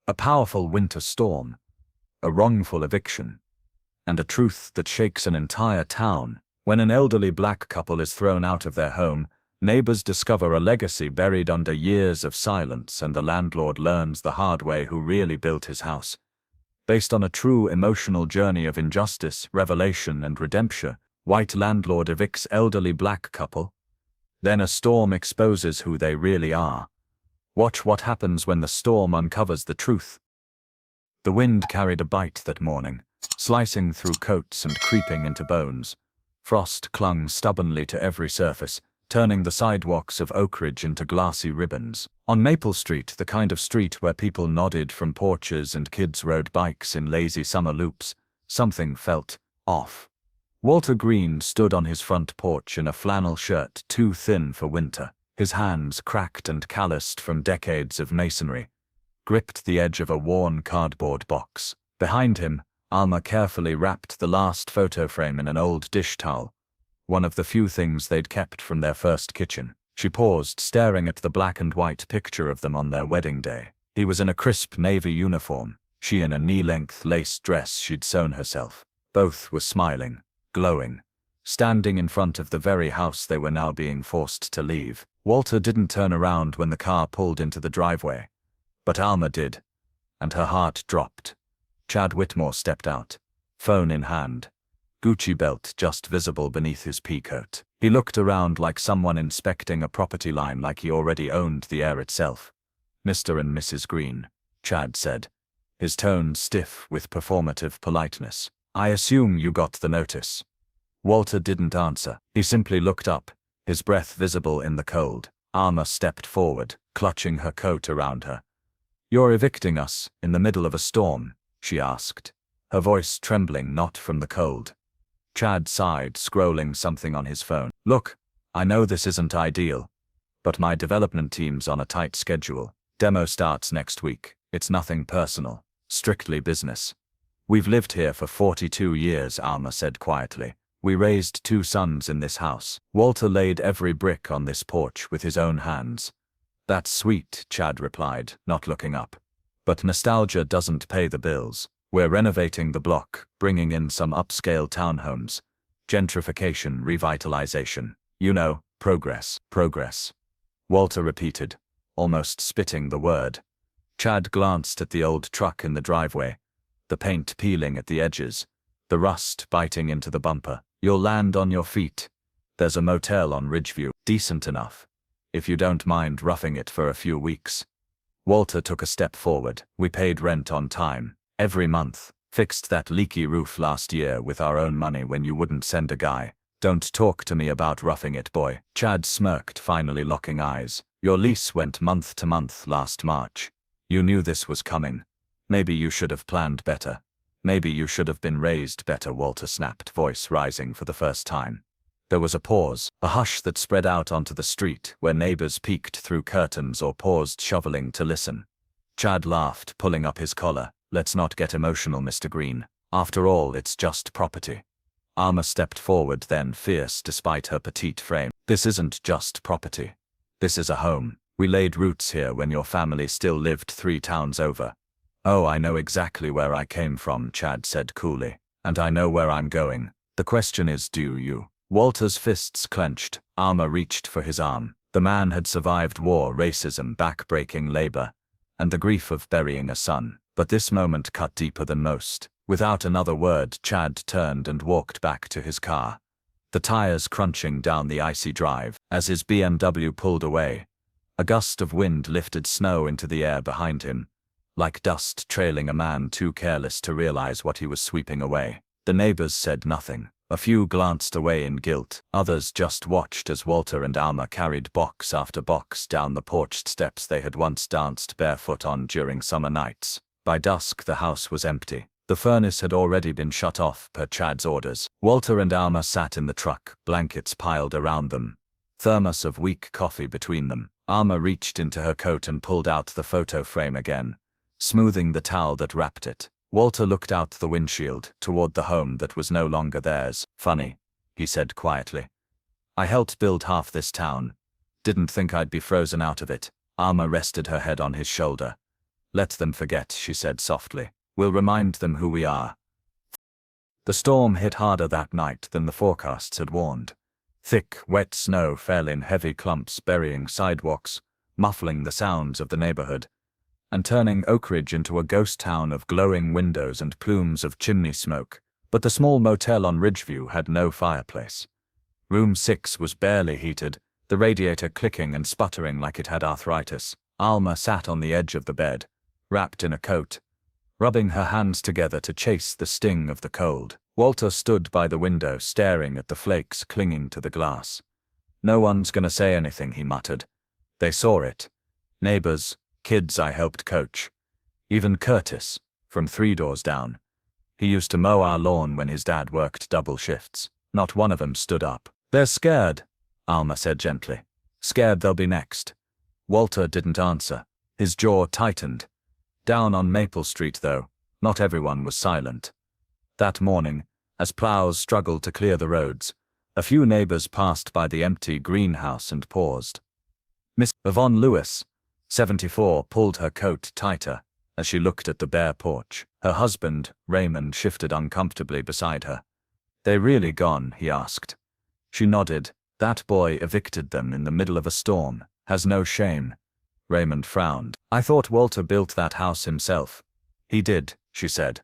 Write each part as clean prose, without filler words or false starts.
A powerful winter storm, a wrongful eviction, and a truth that shakes an entire town. When an elderly black couple is thrown out of their home, neighbors discover a legacy buried under years of silence, and the landlord learns the hard way who really built his house. Based on a true emotional journey of injustice, revelation, and redemption, white landlord evicts elderly black couple. Then a storm exposes who they really are. Watch what happens when the storm uncovers the truth. The wind carried a bite that morning, slicing through coats and creeping into bones. Frost clung stubbornly to every surface, turning the sidewalks of Oak Ridge into glassy ribbons. On Maple Street, the kind of street where people nodded from porches and kids rode bikes in lazy summer loops, something felt off. Walter Green stood on his front porch in a flannel shirt too thin for winter, his hands cracked and calloused from decades of masonry, gripped the edge of a worn cardboard box. Behind him, Alma carefully wrapped the last photo frame in an old dish towel, one of the few things they'd kept from their first kitchen. She paused, staring at the black and white picture of them on their wedding day. He was in a crisp navy uniform, she in a knee-length lace dress she'd sewn herself. Both were smiling, glowing, standing in front of the very house they were now being forced to leave. Walter didn't turn around when the car pulled into the driveway, but Alma did, and her heart dropped. Chad Whitmore stepped out, phone in hand, Gucci belt just visible beneath his peacoat. He looked around like someone inspecting a property line, like he already owned the air itself. "Mr. and Mrs. Green," Chad said, his tone stiff with performative politeness. "I assume you got the notice." Walter didn't answer. He simply looked up, his breath visible in the cold. Alma stepped forward, clutching her coat around her. "You're evicting us, in the middle of a storm?" she asked, her voice trembling not from the cold. Chad sighed, scrolling something on his phone. "Look, I know this isn't ideal, but my development team's on a tight schedule. Demo starts next week. It's nothing personal, strictly business. We've lived here for 42 years, Alma said quietly. We raised 2 sons in this house. Walter laid every brick on this porch with his own hands." "That's sweet," Chad replied, not looking up. "But nostalgia doesn't pay the bills. We're renovating the block, bringing in some upscale townhomes. Gentrification, revitalization. You know, progress, progress." Walter repeated, almost spitting the word. Chad glanced at the old truck in the driveway, the paint peeling at the edges, the rust biting into the bumper. "You'll land on your feet. There's a motel on Ridgeview, decent enough, if you don't mind roughing it for a few weeks." Walter took a step forward. "We paid rent on time, every month, fixed that leaky roof last year with our own money when you wouldn't send a guy. Don't talk to me about roughing it, boy." Chad smirked, finally locking eyes. "Your lease went month to month last March. You knew this was coming. Maybe you should have planned better. Maybe you should have been raised better," Walter snapped, voice rising for the first time. There was a pause, a hush that spread out onto the street, where neighbors peeked through curtains or paused shoveling to listen. Chad laughed, pulling up his collar. "Let's not get emotional, Mr. Green. After all, it's just property." Alma stepped forward, then fierce despite her petite frame. "This isn't just property. This is a home. We laid roots here when your family still lived 3 towns over." "Oh, I know exactly where I came from," Chad said coolly. "And I know where I'm going. The question is, do you?" Walter's fists clenched. Alma reached for his arm. The man had survived war, racism, back-breaking labor, and the grief of burying a son. But this moment cut deeper than most. Without another word, Chad turned and walked back to his car, the tires crunching down the icy drive. As his BMW pulled away, a gust of wind lifted snow into the air behind him, like dust trailing a man too careless to realize what he was sweeping away. The neighbors said nothing. A few glanced away in guilt. Others just watched as Walter and Alma carried box after box down the porched steps they had once danced barefoot on during summer nights. By dusk, the house was empty. The furnace had already been shut off per Chad's orders. Walter and Alma sat in the truck, blankets piled around them, thermos of weak coffee between them. Alma reached into her coat and pulled out the photo frame again, smoothing the towel that wrapped it. Walter looked out the windshield, toward the home that was no longer theirs. "Funny," he said quietly. "I helped build half this town. Didn't think I'd be frozen out of it." Alma rested her head on his shoulder. Let them forget, she said softly. We'll remind them who we are. The storm hit harder that night than the forecasts had warned. Thick, wet snow fell in heavy clumps, burying sidewalks, muffling the sounds of the neighborhood, and turning Oak Ridge into a ghost town of glowing windows and plumes of chimney smoke. But the small motel on Ridgeview had no fireplace. Room 6 was barely heated, the radiator clicking and sputtering like it had arthritis. Alma sat on the edge of the bed, wrapped in a coat, rubbing her hands together to chase the sting of the cold. Walter stood by the window, staring at the flakes clinging to the glass. No one's gonna say anything, he muttered. They saw it. Neighbors, kids I helped coach. Even Curtis, from 3 doors down. He used to mow our lawn when his dad worked double shifts. Not one of them stood up. They're scared, Alma said gently. Scared they'll be next. Walter didn't answer. His jaw tightened. Down on Maple Street, though, not everyone was silent. That morning, as plows struggled to clear the roads, a few neighbors passed by the empty greenhouse and paused. Miss Yvonne Lewis, 74, pulled her coat tighter as she looked at the bare porch. Her husband, Raymond, shifted uncomfortably beside her. They really gone? He asked. She nodded. That boy evicted them in the middle of a storm. Has no shame. Raymond frowned. I thought Walter built that house himself. He did, she said.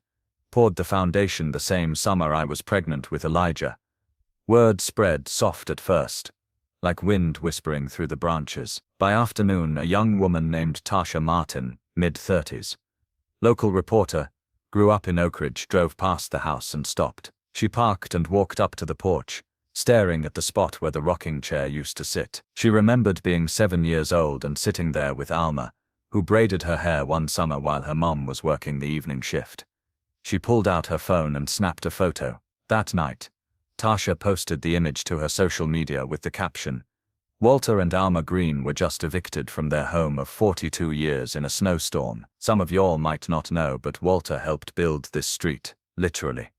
Poured the foundation the same summer I was pregnant with Elijah. Word spread soft at first, like wind whispering through the branches. By afternoon, a young woman named Tasha Martin, mid-30s, local reporter, grew up in Oak Ridge, drove past the house and stopped. She parked and walked up to the porch, staring at the spot where the rocking chair used to sit. She remembered being 7 years old and sitting there with Alma, who braided her hair one summer while her mom was working the evening shift. She pulled out her phone and snapped a photo. That night, Tasha posted the image to her social media with the caption, Walter and Alma Green were just evicted from their home of 42 years in a snowstorm. Some of y'all might not know, but Walter helped build this street, literally.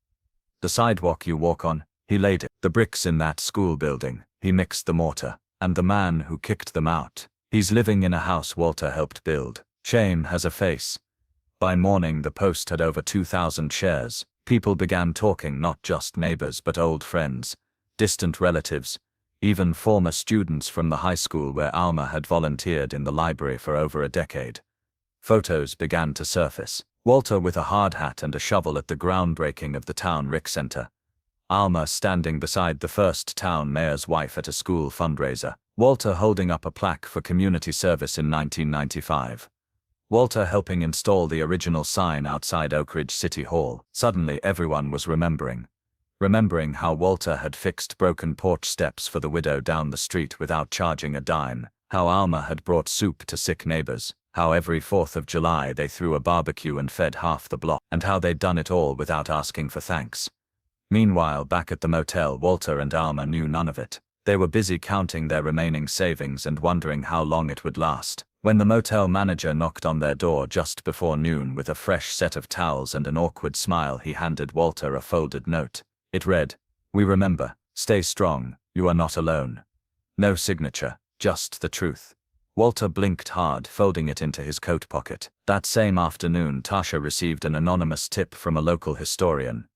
The sidewalk you walk on, he laid it. The bricks in that school building, he mixed the mortar. And the man who kicked them out, he's living in a house Walter helped build. Shame has a face. By morning the post had over 2,000 shares. People began talking, not just neighbors but old friends, distant relatives, even former students from the high school where Alma had volunteered in the library for over a decade. Photos began to surface. Walter with a hard hat and a shovel at the groundbreaking of the town rec center. Alma standing beside the first town mayor's wife at a school fundraiser. Walter holding up a plaque for community service in 1995. Walter helping install the original sign outside Oak Ridge City Hall. Suddenly everyone was remembering how Walter had fixed broken porch steps for the widow down the street without charging a dime, how Alma had brought soup to sick neighbors, how every 4th of July they threw a barbecue and fed half the block, and how they'd done it all without asking for thanks. Meanwhile, back at the motel, Walter and Alma knew none of it. They were busy counting their remaining savings and wondering how long it would last. When the motel manager knocked on their door just before noon with a fresh set of towels and an awkward smile, he handed Walter a folded note. It read, "We remember, stay strong, you are not alone." No signature, just the truth. Walter blinked hard, folding it into his coat pocket. That same afternoon, Tasha received an anonymous tip from a local historian,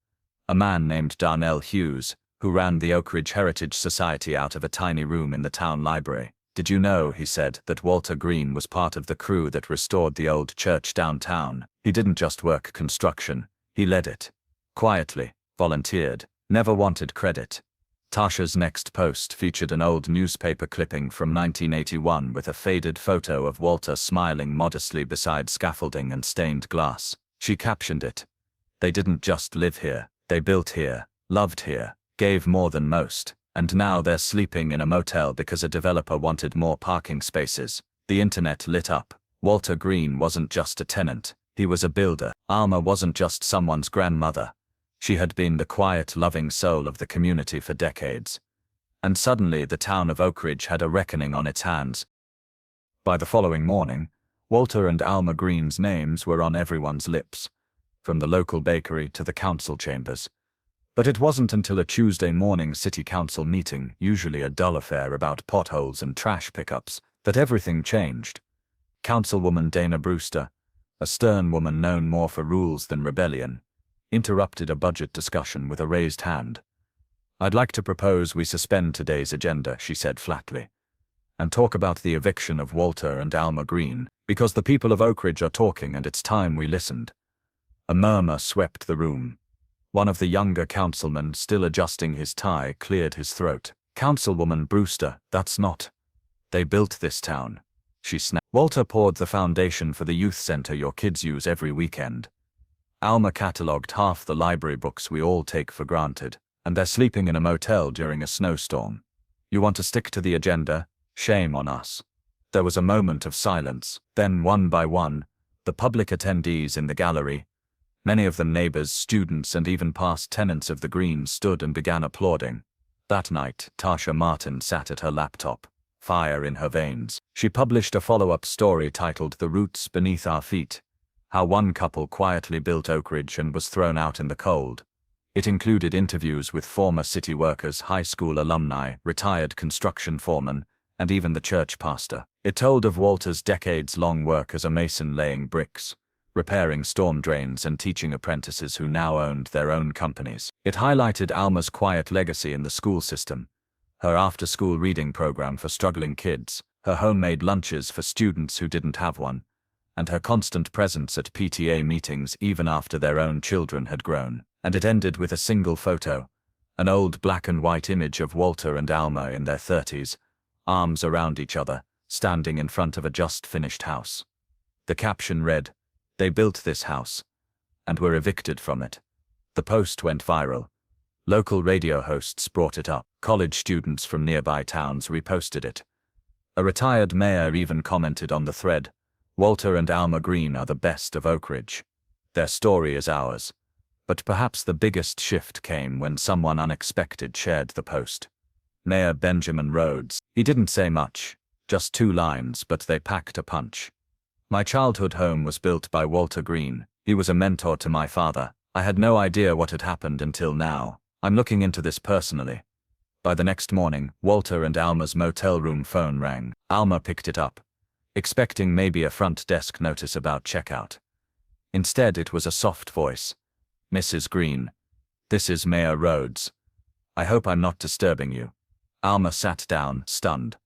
a man named Darnell Hughes, who ran the Oak Ridge Heritage Society out of a tiny room in the town library. "Did you know," he said, "that Walter Green was part of the crew that restored the old church downtown? He didn't just work construction, he led it. Quietly, volunteered, never wanted credit." Tasha's next post featured an old newspaper clipping from 1981 with a faded photo of Walter smiling modestly beside scaffolding and stained glass. She captioned it, "They didn't just live here, they built here, loved here, gave more than most, and now they're sleeping in a motel because a developer wanted more parking spaces." The internet lit up. Walter Green wasn't just a tenant, he was a builder. Alma wasn't just someone's grandmother. She had been the quiet, loving soul of the community for decades. And suddenly the town of Oak Ridge had a reckoning on its hands. By the following morning, Walter and Alma Green's names were on everyone's lips, from the local bakery to the council chambers. But it wasn't until a Tuesday morning city council meeting, usually a dull affair about potholes and trash pickups, that everything changed. Councilwoman Dana Brewster, A stern woman known more for rules than rebellion interrupted a budget discussion with a raised hand. "I'd like to propose we suspend today's agenda," she said flatly, "and talk about the eviction of Walter and Alma Green, because the people of Oakridge are talking and it's time we listened." A murmur swept the room. One of the younger councilmen, still adjusting his tie, cleared his throat. "Councilwoman Brewster, that's not. They built this town," she snapped. "Walter poured the foundation for the youth center your kids use every weekend. Alma cataloged half the library books we all take for granted, and they're sleeping in a motel during a snowstorm. You want to stick to the agenda? Shame on us." There was a moment of silence. Then, one by one, the public attendees in the gallery, many of them neighbors, students, and even past tenants of the Green, stood and began applauding. That night, Tasha Martin sat at her laptop, fire in her veins. She published a follow-up story titled "The Roots Beneath Our Feet," how one couple quietly built Oakridge and was thrown out in the cold. It included interviews with former city workers, high school alumni, retired construction foremen, and even the church pastor. It told of Walter's decades-long work as a mason, laying bricks, repairing storm drains, and teaching apprentices who now owned their own companies. It highlighted Alma's quiet legacy in the school system, her after-school reading program for struggling kids, her homemade lunches for students who didn't have one, and her constant presence at PTA meetings even after their own children had grown. And it ended with a single photo, an old black and white image of Walter and Alma in their 30s, arms around each other, standing in front of a just-finished house. The caption read, "They built this house, and were evicted from it." The post went viral. Local radio hosts brought it up. College students from nearby towns reposted it. A retired mayor even commented on the thread, "Walter and Alma Green are the best of Oakridge. Their story is ours." But perhaps the biggest shift came when someone unexpected shared the post. Mayor Benjamin Rhodes. He didn't say much, just 2 lines, but they packed a punch. "My childhood home was built by Walter Green. He was a mentor to my father. I had no idea what had happened until now. I'm looking into this personally." By the next morning, Walter and Alma's motel room phone rang. Alma picked it up, expecting maybe a front desk notice about checkout. Instead, it was a soft voice. "Mrs. Green, this is Mayor Rhodes. I hope I'm not disturbing you." Alma sat down, stunned.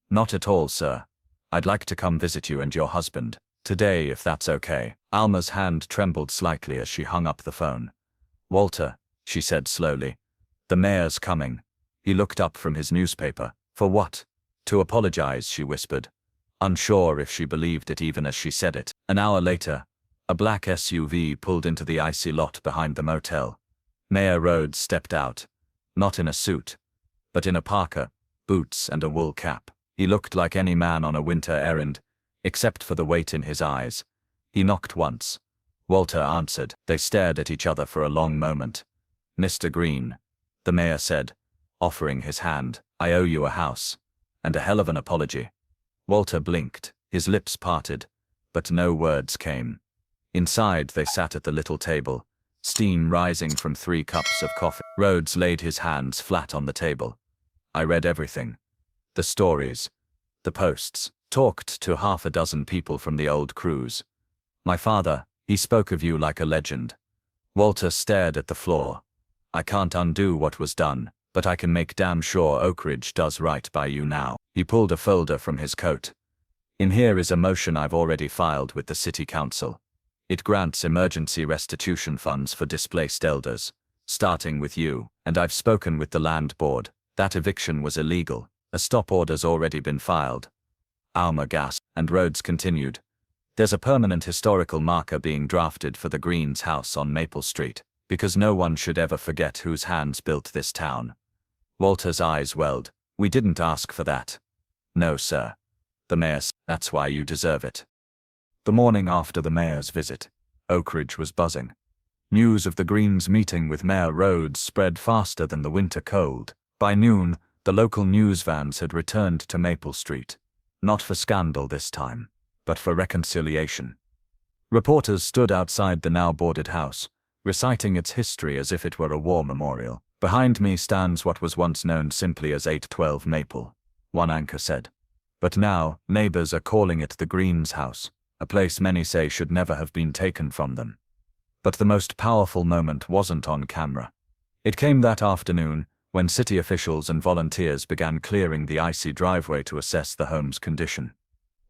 "Not at all, sir. I'd like to come visit you and your husband today, if that's okay." Alma's hand trembled slightly as she hung up the phone. "Walter," she said slowly, "the mayor's coming." He looked up from his newspaper. "For what?" "To apologize," she whispered, unsure if she believed it even as she said it. An hour later, a black SUV pulled into the icy lot behind the motel. Mayor Rhodes stepped out, not in a suit, but in a parka, boots, and a wool cap. He looked like any man on a winter errand, except for the weight in his eyes. He knocked once. Walter answered. They stared at each other for a long moment. "Mr. Green," the mayor said, offering his hand, "I owe you a house, and a hell of an apology." Walter blinked, his lips parted, but no words came. Inside, they sat at the little table, steam rising from 3 cups of coffee. Rhodes laid his hands flat on the table. "I read everything. The stories, the posts, talked to 6 people from the old crews. My father, he spoke of you like a legend." Walter stared at the floor. "I can't undo what was done, but I can make damn sure Oakridge does right by you now." He pulled a folder from his coat. "In here is a motion I've already filed with the city council. It grants emergency restitution funds for displaced elders, starting with you, and I've spoken with the land board. That eviction was illegal. A stop order's already been filed." Alma gasped, and Rhodes continued. "There's a permanent historical marker being drafted for the Greens' house on Maple Street, because no one should ever forget whose hands built this town." Walter's eyes welled. "We didn't ask for that." "No, sir." The mayor said, "That's why you deserve it." The morning after the mayor's visit, Oakridge was buzzing. News of the Greens meeting with Mayor Rhodes spread faster than the winter cold. By noon, the local news vans had returned to Maple Street, not for scandal this time, but for reconciliation. Reporters stood outside the now boarded house, reciting its history as if it were a war memorial. "Behind me stands what was once known simply as 812 Maple," one anchor said. "But now, neighbors are calling it the Greens' house. a place many say should never have been taken from them. But the most powerful moment wasn't on camera. It came that afternoon, when city officials and volunteers began clearing the icy driveway to assess the home's condition.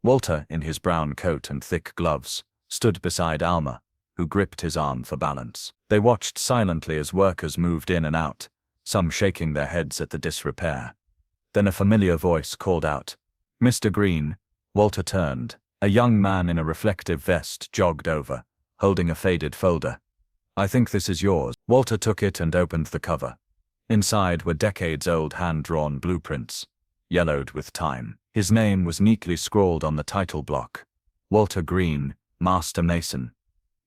Walter, in his brown coat and thick gloves, stood beside Alma, who gripped his arm for balance. They watched silently as workers moved in and out, some shaking their heads at the disrepair. Then a familiar voice called out, "Mr. Green." Walter turned. A young man in a reflective vest jogged over, holding a faded folder. "I think this is yours." Walter took it and opened the cover. Inside were decades-old hand-drawn blueprints, yellowed with time. His name was neatly scrawled on the title block. Walter Green, Master Mason.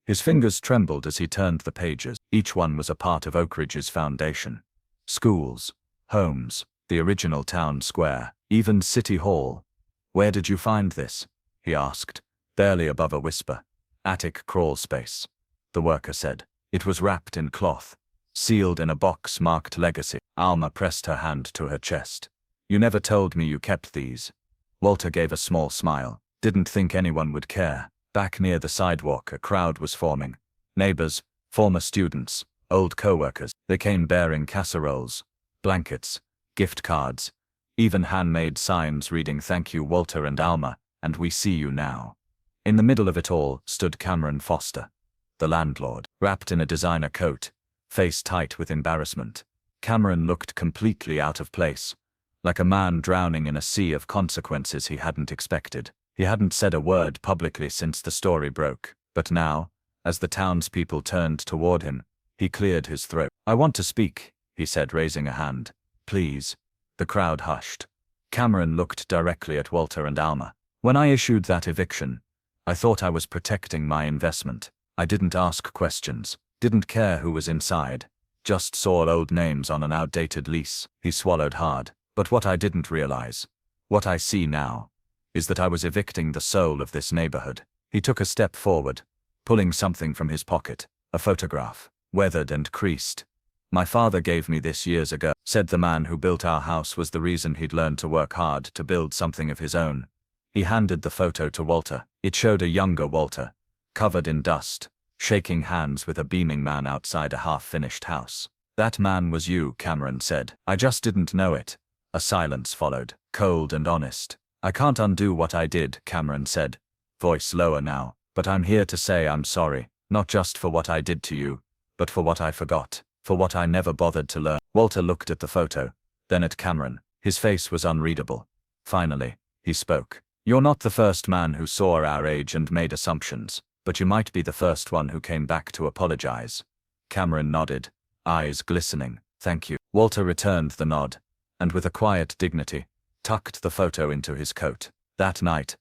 His fingers trembled as he turned the pages. Each one was a part of Oak Ridge's foundation. Schools, homes, the original town square, even City Hall. "Where did you find this?" he asked, barely above a whisper. "Attic crawl space," the worker said. It was wrapped in cloth, sealed in a box marked Legacy. Alma pressed her hand to her chest. "You never told me you kept these." Walter gave a small smile. Didn't think anyone would care. Back near the sidewalk, a crowd was forming. Neighbors, former students, old co-workers. They came bearing casseroles, blankets, gift cards, even handmade signs reading "Thank you, Walter and Alma, and we see you now." In the middle of it all stood Cameron Foster, the landlord, wrapped in a designer coat, face tight with embarrassment. Cameron looked completely out of place, like a man drowning in a sea of consequences he hadn't expected. He hadn't said a word publicly since the story broke, but now, as the townspeople turned toward him, he cleared his throat. "I want to speak," he said, raising a hand. "Please." The crowd hushed. Cameron looked directly at Walter and Alma. "When I issued that eviction, I thought I was protecting my investment. I didn't ask questions, didn't care who was inside, just saw old names on an outdated lease." He swallowed hard. "But what I didn't realize, what I see now, is that I was evicting the soul of this neighborhood." He took a step forward, pulling something from his pocket, a photograph, weathered and creased. "My father gave me this years ago," said the man who built our house was the reason he'd learned to work hard to build something of his own. He handed the photo to Walter. It showed a younger Walter, covered in dust, shaking hands with a beaming man outside a half-finished house. "That man was you," Cameron said. "I just didn't know it." A silence followed, cold and honest. "I can't undo what I did," Cameron said, voice lower now, "but I'm here to say I'm sorry, not just for what I did to you, but for what I forgot, for what I never bothered to learn." Walter looked at the photo, then at Cameron. His face was unreadable. Finally, he spoke. "You're not the first man who saw our age and made assumptions, but you might be the first one who came back to apologize." Cameron nodded, eyes glistening. "Thank you." Walter returned the nod, and with a quiet dignity, tucked the photo into his coat. That night,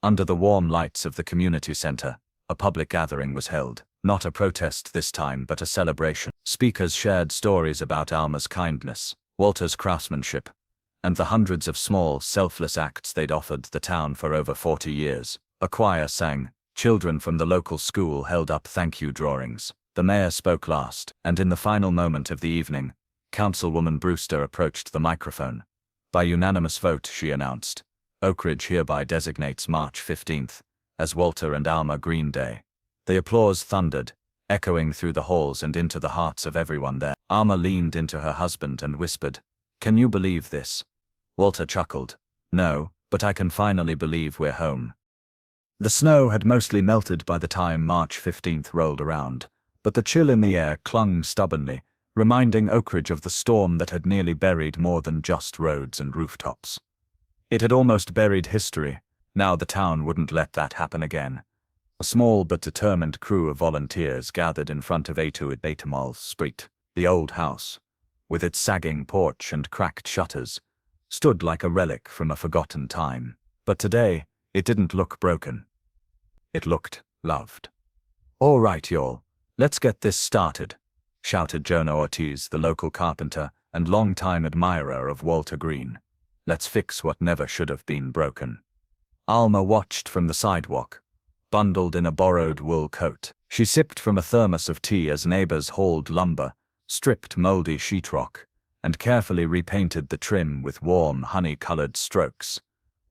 under the warm lights of the community center, a public gathering was held. Not a protest this time, but a celebration. Speakers shared stories about Alma's kindness, Walter's craftsmanship, and the hundreds of small, selfless acts they'd offered the town for over 40 years. A choir sang. Children from the local school held up thank you drawings. The mayor spoke last, and in the final moment of the evening, Councilwoman Brewster approached the microphone. "By unanimous vote," she announced, "Oak Ridge hereby designates March 15th as Walter and Alma Green Day." The applause thundered, echoing through the halls and into the hearts of everyone there. Alma leaned into her husband and whispered, "Can you believe this?" Walter chuckled. "No, but I can finally believe we're home." The snow had mostly melted by the time March 15th rolled around, but the chill in the air clung stubbornly, reminding Oak Ridge of the storm that had nearly buried more than just roads and rooftops. It had almost buried history. Now the town wouldn't let that happen again. A small but determined crew of volunteers gathered in front of 828 Mall Street. The old house, with its sagging porch and cracked shutters, stood like a relic from a forgotten time. But today, it didn't look broken. It looked loved. "All right, y'all, let's get this started," shouted Jonah Ortiz, the local carpenter and longtime admirer of Walter Green. "Let's fix what never should have been broken." Alma watched from the sidewalk, bundled in a borrowed wool coat. She sipped from a thermos of tea as neighbors hauled lumber, stripped moldy sheetrock, and carefully repainted the trim with warm, honey-colored strokes.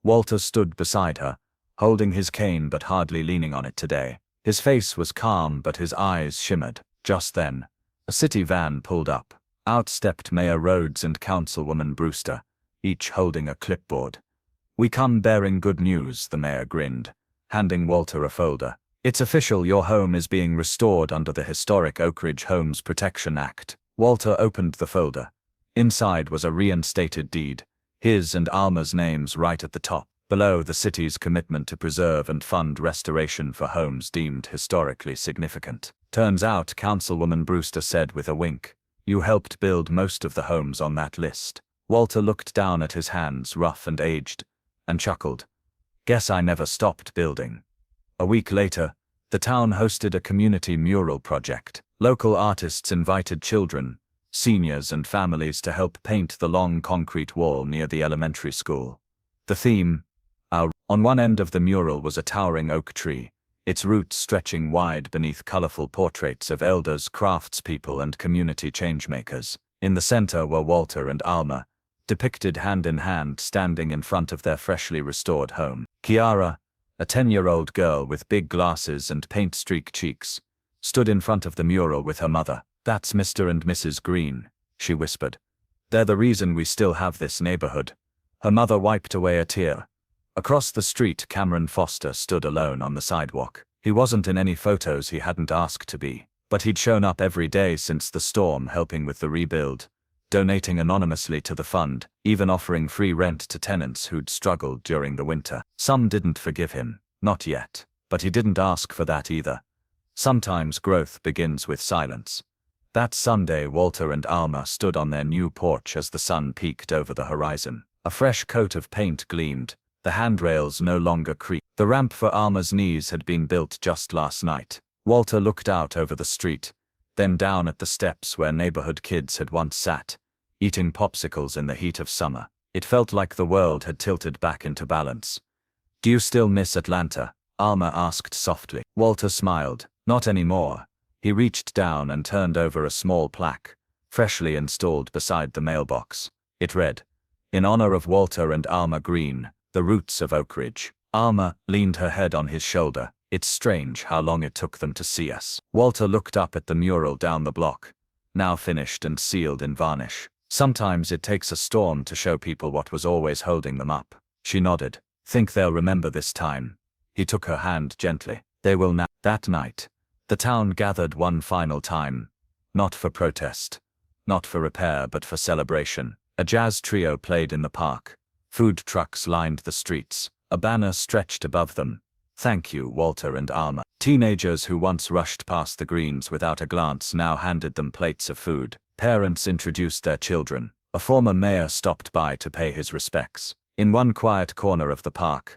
Walter stood beside her, holding his cane but hardly leaning on it today. His face was calm but his eyes shimmered. Just then, a city van pulled up. Out stepped Mayor Rhodes and Councilwoman Brewster, each holding a clipboard. "We come bearing good news," the mayor grinned, handing Walter a folder. "It's official, your home is being restored under the historic Oak Ridge Homes Protection Act." Walter opened the folder. Inside was a reinstated deed, his and Alma's names right at the top. Below, the city's commitment to preserve and fund restoration for homes deemed historically significant. "Turns out," Councilwoman Brewster said with a wink, "you helped build most of the homes on that list." Walter looked down at his hands, rough and aged, and chuckled. "Guess I never stopped building." A week later, the town hosted a community mural project. Local artists invited children, seniors and families to help paint the long concrete wall near the elementary school. The theme, on one end of the mural was a towering oak tree, its roots stretching wide beneath colorful portraits of elders, craftspeople, and community changemakers. In the center were Walter and Alma, depicted hand in hand standing in front of their freshly restored home. Kiara, a 10-year-old girl with big glasses and paint-streaked cheeks, stood in front of the mural with her mother. "That's Mr. and Mrs. Green," she whispered. "They're the reason we still have this neighborhood." Her mother wiped away a tear. Across the street, Cameron Foster stood alone on the sidewalk. He wasn't in any photos he hadn't asked to be, but he'd shown up every day since the storm, helping with the rebuild, donating anonymously to the fund, even offering free rent to tenants who'd struggled during the winter. Some didn't forgive him, not yet, but he didn't ask for that either. Sometimes growth begins with silence. That Sunday, Walter and Alma stood on their new porch as the sun peeked over the horizon. A fresh coat of paint gleamed, the handrails no longer creaked. The ramp for Alma's knees had been built just last night. Walter looked out over the street, then down at the steps where neighborhood kids had once sat, eating popsicles in the heat of summer. It felt like the world had tilted back into balance. "Do you still miss Atlanta?" Alma asked softly. Walter smiled. "Not anymore." He reached down and turned over a small plaque, freshly installed beside the mailbox. It read, "In honor of Walter and Alma Green, the roots of Oak Ridge." Alma leaned her head on his shoulder. "It's strange how long it took them to see us." Walter looked up at the mural down the block, now finished and sealed in varnish. "Sometimes it takes a storm to show people what was always holding them up." She nodded. "Think they'll remember this time?" He took her hand gently. "They will now." That night, the town gathered one final time, not for protest, not for repair, but for celebration. A jazz trio played in the park. Food trucks lined the streets. A banner stretched above them. "Thank you, Walter and Alma." Teenagers who once rushed past the Greens without a glance now handed them plates of food. Parents introduced their children. A former mayor stopped by to pay his respects. In one quiet corner of the park,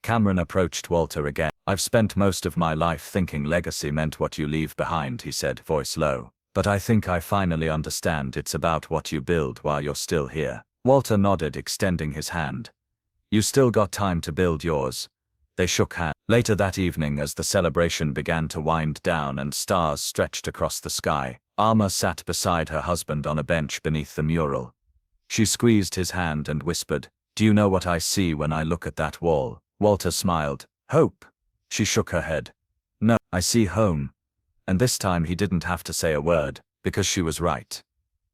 Cameron approached Walter again. "I've spent most of my life thinking legacy meant what you leave behind," he said, voice low. "But I think I finally understand it's about what you build while you're still here." Walter nodded, extending his hand. "You still got time to build yours." They shook hands. Later that evening, as the celebration began to wind down and stars stretched across the sky, Alma sat beside her husband on a bench beneath the mural. She squeezed his hand and whispered, "Do you know what I see when I look at that wall?" Walter smiled. "Hope." She shook her head. "No, I see home." And this time he didn't have to say a word, because she was right.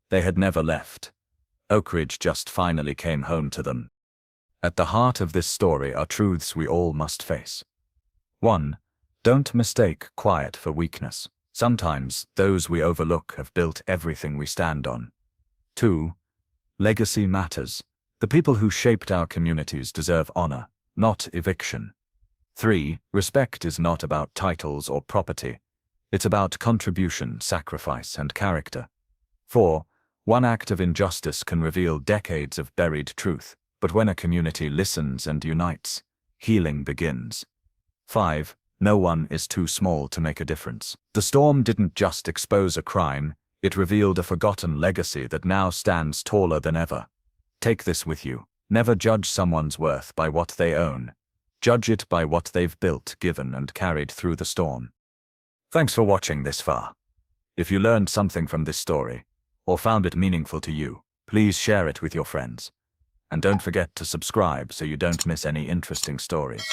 They had never left. Oak Ridge just finally came home to them. At the heart of this story are truths we all must face. 1. Don't mistake quiet for weakness. Sometimes those we overlook have built everything we stand on. 2. Legacy matters. The people who shaped our communities deserve honor, not eviction. 3. Respect is not about titles or property. It's about contribution, sacrifice, and character. 4. One act of injustice can reveal decades of buried truth, but when a community listens and unites, healing begins. 5. No one is too small to make a difference. The storm didn't just expose a crime, it revealed a forgotten legacy that now stands taller than ever. Take this with you. Never judge someone's worth by what they own. Judge it by what they've built, given, and carried through the storm. Thanks for watching this far. If you learned something from this story, or found it meaningful to you, please share it with your friends. And don't forget to subscribe so you don't miss any interesting stories.